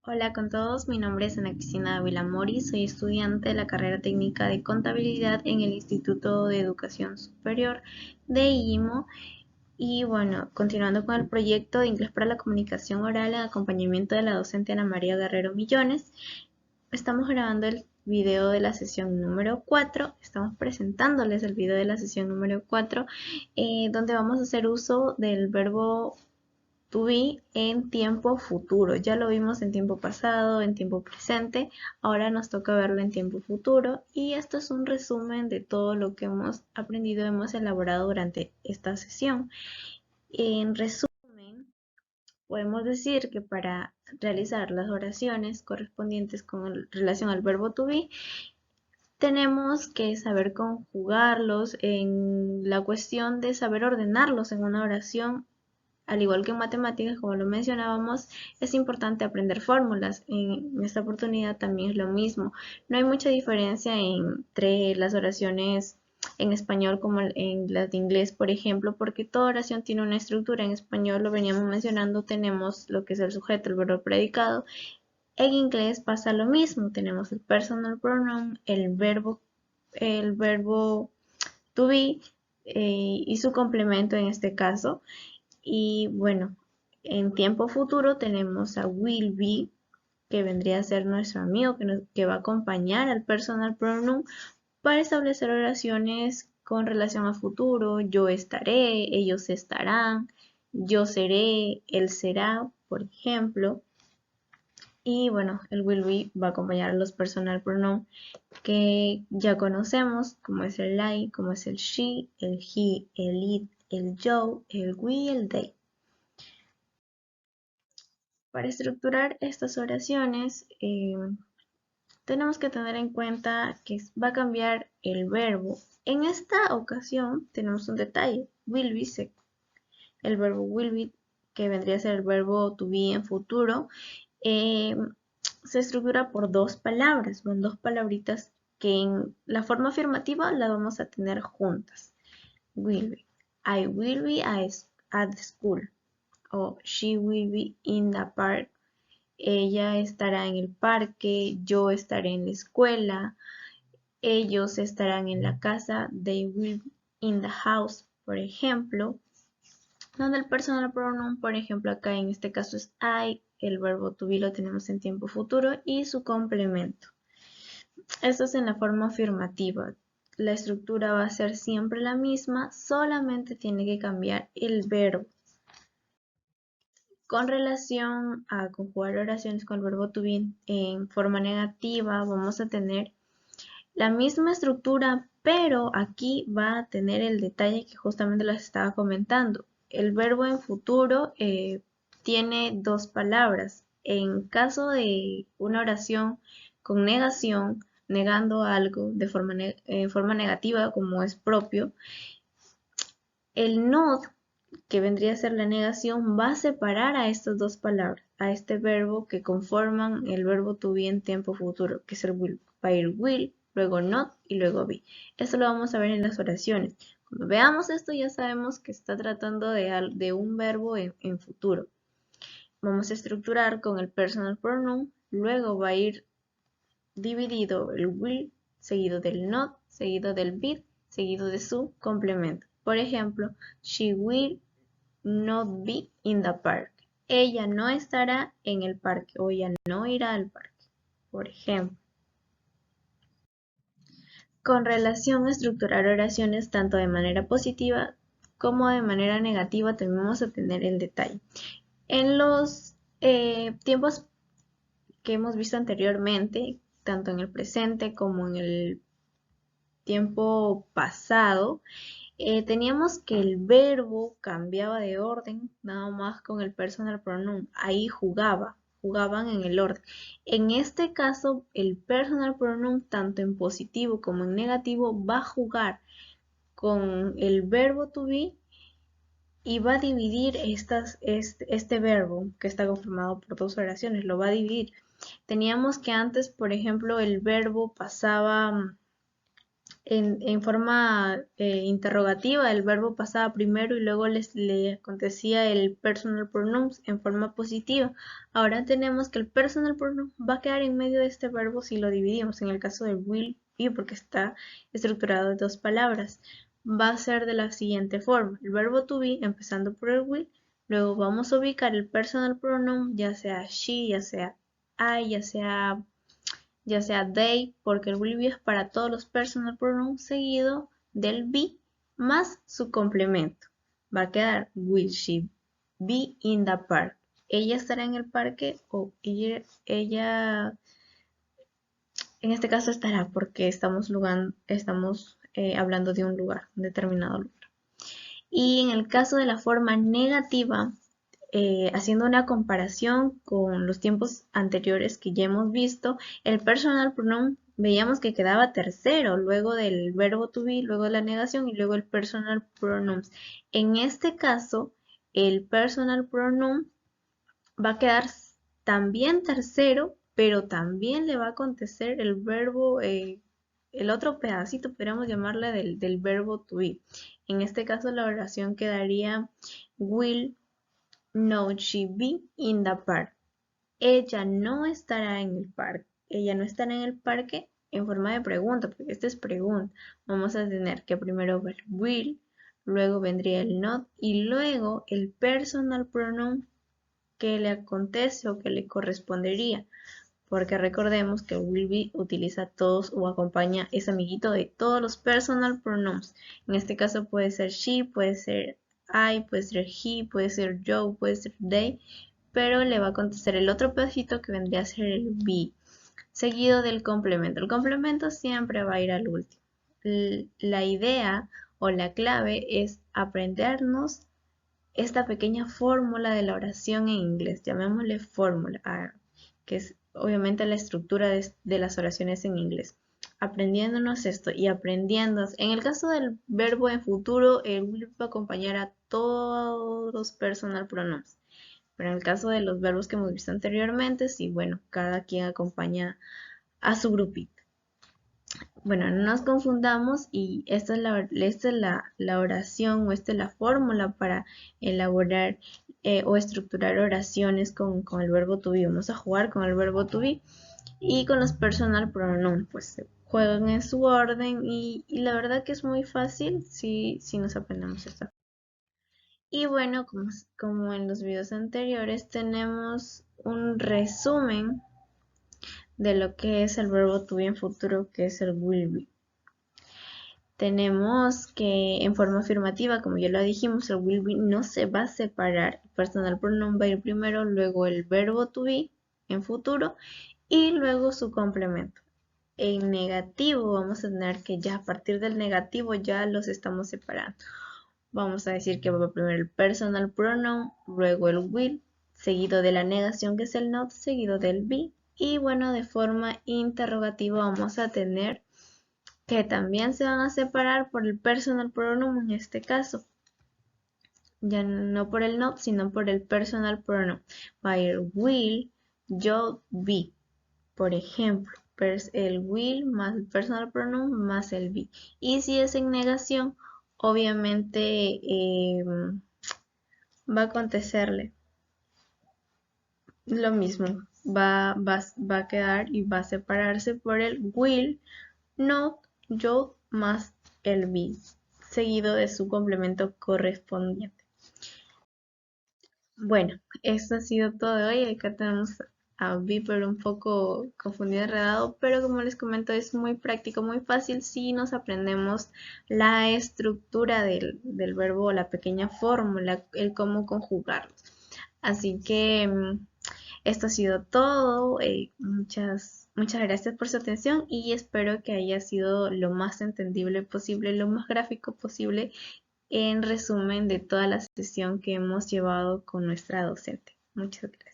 Hola con todos, mi nombre es Ana Cristina Ávila Mori, soy estudiante de la carrera técnica de contabilidad en el Instituto de Educación Superior de IMO y bueno, continuando con el proyecto de Inglés para la Comunicación Oral en acompañamiento de la docente Ana María Guerrero Millones, estamos grabando el video de la sesión número 4, estamos presentándoles el video de la sesión número 4, donde vamos a hacer uso del verbo to be en tiempo futuro. Ya lo vimos en tiempo pasado, en tiempo presente, ahora nos toca verlo en tiempo futuro y esto es un resumen de todo lo que hemos aprendido, hemos elaborado durante esta sesión. En resumen, podemos decir que para realizar las oraciones correspondientes con relación al verbo to be, tenemos que saber conjugarlos en la cuestión de saber ordenarlos en una oración. Al igual que en matemáticas, como lo mencionábamos, es importante aprender fórmulas. En esta oportunidad también es lo mismo. No hay mucha diferencia entre las oraciones en español como en las de inglés, por ejemplo, porque toda oración tiene una estructura. En español, lo veníamos mencionando, tenemos lo que es el sujeto, el verbo, el predicado. En inglés pasa lo mismo. Tenemos el personal pronoun, el verbo to be y su complemento en este caso. Y bueno, en tiempo futuro tenemos a will be, que vendría a ser nuestro amigo que va a acompañar al personal pronoun para establecer oraciones con relación a futuro. Yo estaré, ellos estarán, yo seré, él será, por ejemplo. Y bueno, el will be va a acompañar a los personal pronoun que ya conocemos, como es el I, como es el she, el he, el it, el yo, el we y el they. Para estructurar estas oraciones, tenemos que tener en cuenta que va a cambiar el verbo. En esta ocasión tenemos un detalle. Will be, el verbo will be, que vendría a ser el verbo to be en futuro, eh, se estructura por dos palabras, con dos palabritas que en la forma afirmativa la vamos a tener juntas. Will be. I will be at school. O she will be in the park. Ella estará en el parque, yo estaré en la escuela, ellos estarán en la casa, they will be in the house, por ejemplo, donde el personal pronoun, por ejemplo, acá en este caso es I, el verbo to be lo tenemos en tiempo futuro y su complemento. Esto es en la forma afirmativa. La estructura va a ser siempre la misma, solamente tiene que cambiar el verbo. Con relación a conjugar oraciones con el verbo to be en forma negativa, vamos a tener la misma estructura, pero aquí va a tener el detalle que justamente les estaba comentando. El verbo en futuro tiene dos palabras. En caso de una oración con negación, negando algo de forma negativa, como es propio, el not, que vendría a ser la negación, va a separar a estas dos palabras, a este verbo que conforman el verbo to be en tiempo futuro, que es el will. Va a ir will, luego not y luego be. Esto lo vamos a ver en las oraciones. Cuando veamos esto ya sabemos que está tratando de un verbo en futuro. Vamos a estructurar con el personal pronoun, luego va a ir dividido el will, seguido del not, seguido del be, seguido de su complemento. Por ejemplo, she will not be in the park. Ella no estará en el parque o ella no irá al parque, por ejemplo. Con relación a estructurar oraciones tanto de manera positiva como de manera negativa, también vamos a tener el detalle. En los tiempos que hemos visto anteriormente, tanto en el presente como en el tiempo pasado, teníamos que el verbo cambiaba de orden, nada más con el personal pronoun. Ahí jugaban en el orden. En este caso, el personal pronoun, tanto en positivo como en negativo, va a jugar con el verbo to be y va a dividir este verbo que está conformado por dos oraciones, lo va a dividir. Teníamos que antes, por ejemplo, el verbo pasaba en forma interrogativa, el verbo pasaba primero y luego le acontecía el personal pronouns en forma positiva. Ahora tenemos que el personal pronoun va a quedar en medio de este verbo si lo dividimos. En el caso de will be, porque está estructurado de dos palabras, va a ser de la siguiente forma. El verbo to be empezando por el will, luego vamos a ubicar el personal pronoun, ya sea she, ya sea I, ya sea they, porque el will be es para todos los personal pronouns seguido del be más su complemento. Va a quedar will she be in the park. Ella estará en el parque o ella en este caso estará porque estamos hablando de un lugar, un determinado lugar. Y en el caso de la forma negativa, haciendo una comparación con los tiempos anteriores que ya hemos visto, el personal pronoun veíamos que quedaba tercero, luego del verbo to be, luego de la negación y luego el personal pronouns. En este caso, el personal pronoun va a quedar también tercero, pero también le va a acontecer el verbo, el otro pedacito, podríamos llamarle del verbo to be. En este caso la oración quedaría will not she be in the park. Ella no estará en el parque. Ella no estará en el parque en forma de pregunta, porque esta es pregunta. Vamos a tener que primero ver will, luego vendría el not y luego el personal pronoun que le acontece o que le correspondería. Porque recordemos que will be utiliza todos o acompaña, es amiguito de todos los personal pronouns. En este caso puede ser she, puede ser I, puede ser he, puede ser yo, puede ser they, pero le va a acontecer el otro pedacito que vendría a ser el be, seguido del complemento. El complemento siempre va a ir al último. La idea o la clave es aprendernos esta pequeña fórmula de la oración en inglés, llamémosle fórmula, que es obviamente la estructura de las oraciones en inglés. Aprendiéndonos esto y aprendiendo, en el caso del verbo en futuro, el will va a acompañar a todos los personal pronouns. Pero en el caso de los verbos que hemos visto anteriormente, sí, bueno, cada quien acompaña a su grupito. Bueno, no nos confundamos y esta es la oración o esta es la fórmula para elaborar o estructurar oraciones con el verbo to be. Vamos a jugar con el verbo to be y con los personal pronouns. Pues juegan en su orden y la verdad que es muy fácil si nos aprendemos esto. Y bueno, como en los videos anteriores, tenemos un resumen de lo que es el verbo to be en futuro, que es el will be. Tenemos que en forma afirmativa, como ya lo dijimos, el will be no se va a separar. El personal pronoun va a ir primero, luego el verbo to be en futuro y luego su complemento. En negativo vamos a tener que ya a partir del negativo ya los estamos separando. Vamos a decir que va primero el personal pronoun, luego el will, seguido de la negación que es el not, seguido del be. Y bueno, de forma interrogativa vamos a tener que también se van a separar por el personal pronoun en este caso. Ya no por el not, sino por el personal pronoun. Va a ir will, yo, be. Por ejemplo, el will más el personal pronoun más el be. Y si es en negación, obviamente va a acontecerle lo mismo. Va a quedar y va a separarse por el will, not, yo más el be, seguido de su complemento correspondiente. Bueno, esto ha sido todo de hoy. Acá tenemos a Viper un poco confundido, enredado, pero como les comento es muy práctico, muy fácil si nos aprendemos la estructura del verbo, la pequeña fórmula, el cómo conjugarlos. Así que esto ha sido todo. Muchas gracias por su atención y espero que haya sido lo más entendible posible, lo más gráfico posible en resumen de toda la sesión que hemos llevado con nuestra docente. Muchas gracias.